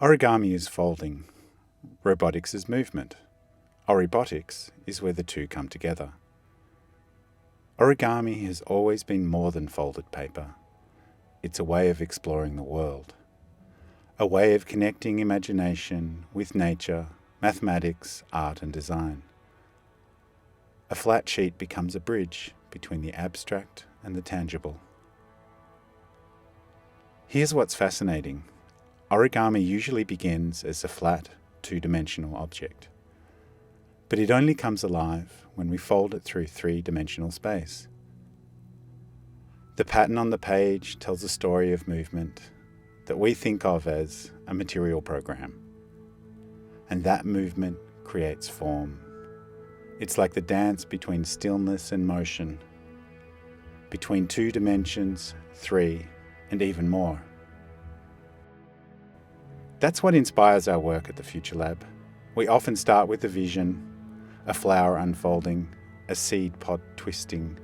Origami is folding. Robotics is movement. Oribotics is where the two come together. Origami has always been more than folded paper. It's a way of exploring the world. A way of connecting imagination with nature, mathematics, art and design. A flat sheet becomes a bridge between the abstract and the tangible. Here's what's fascinating. Origami usually begins as a flat, two-dimensional object. But it only comes alive when we fold it through three-dimensional space. The pattern on the page tells a story of movement that we think of as a material program. And that movement creates form. It's like the dance between stillness and motion, between 2 dimensions, 3, and even more. That's what inspires our work at the Futurelab. We often start with a vision, a flower unfolding, a seed pod twisting,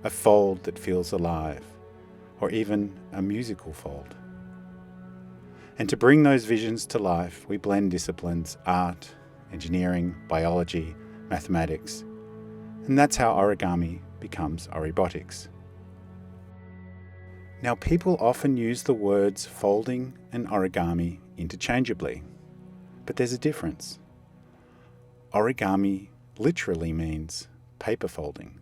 a fold that feels alive, or even a musical fold. And to bring those visions to life, we blend disciplines, art, engineering, biology, mathematics, and that's how origami becomes Oribotics. Now, people often use the words folding and origami interchangeably, but there's a difference. Origami literally means paper folding.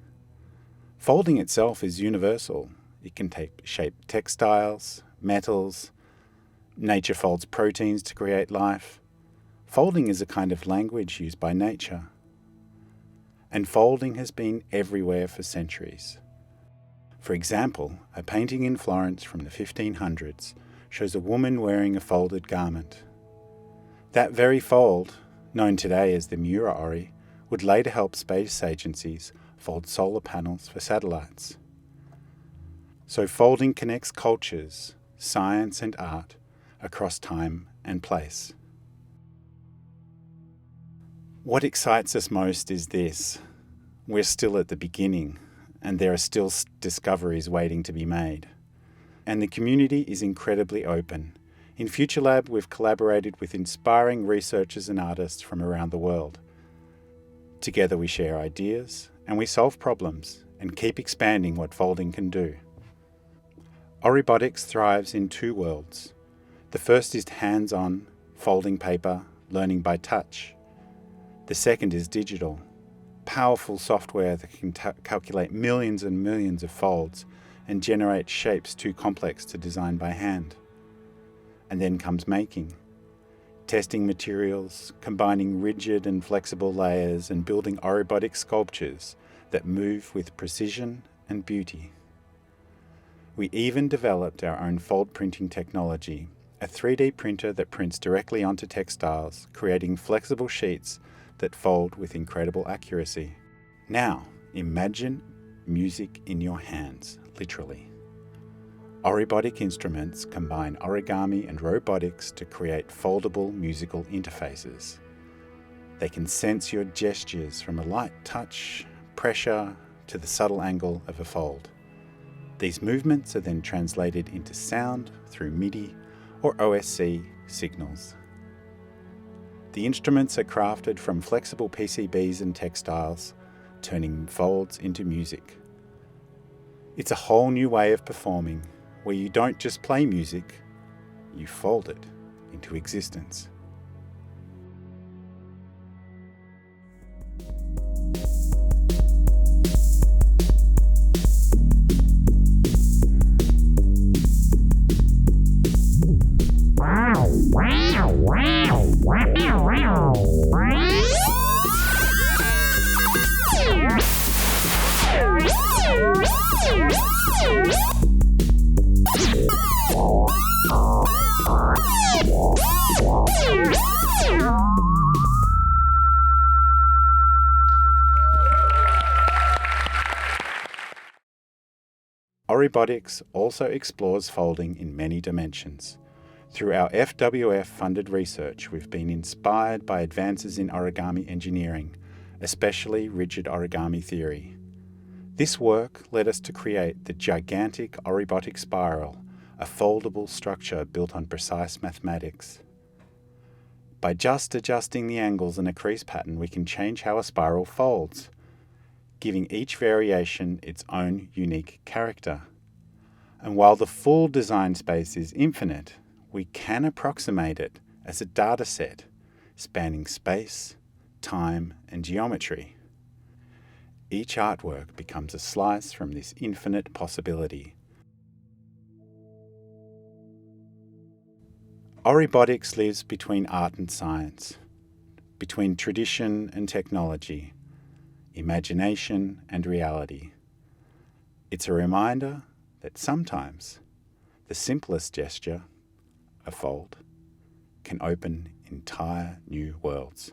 Folding itself is universal. It can shape textiles, metals. Nature folds proteins to create life. Folding is a kind of language used by nature. And folding has been everywhere for centuries. For example, a painting in Florence from the 1500s shows a woman wearing a folded garment. That very fold, known today as the Mura-Ori, would later help space agencies fold solar panels for satellites. So folding connects cultures, science and art across time and place. What excites us most is this. We're still at the beginning, and there are still discoveries waiting to be made. And the community is incredibly open. In Futurelab, we've collaborated with inspiring researchers and artists from around the world. Together we share ideas, and we solve problems, and keep expanding what folding can do. Oribotics thrives in 2 worlds. The first is hands-on, folding paper, learning by touch. The second is digital, powerful software that can calculate millions and millions of folds and generate shapes too complex to design by hand. And then comes making, testing materials, combining rigid and flexible layers and building Oribotic sculptures that move with precision and beauty. We even developed our own fold printing technology, a 3D printer that prints directly onto textiles, creating flexible sheets that fold with incredible accuracy. Now, imagine music in your hands, literally. Oribotic instruments combine origami and robotics to create foldable musical interfaces. They can sense your gestures from a light touch, pressure, to the subtle angle of a fold. These movements are then translated into sound through MIDI or OSC signals. The instruments are crafted from flexible PCBs and textiles, turning folds into music. It's a whole new way of performing, where you don't just play music, you fold it into existence. Oribotics also explores folding in many dimensions. Through our FWF-funded research, we've been inspired by advances in origami engineering, especially rigid origami theory. This work led us to create the gigantic Oribotic spiral, a foldable structure built on precise mathematics. By just adjusting the angles in a crease pattern, we can change how a spiral folds, giving each variation its own unique character. And while the full design space is infinite, we can approximate it as a data set spanning space, time, and geometry. Each artwork becomes a slice from this infinite possibility. Oribotics lives between art and science, between tradition and technology, imagination and reality. It's a reminder that sometimes the simplest gesture, a fold, can open entire new worlds.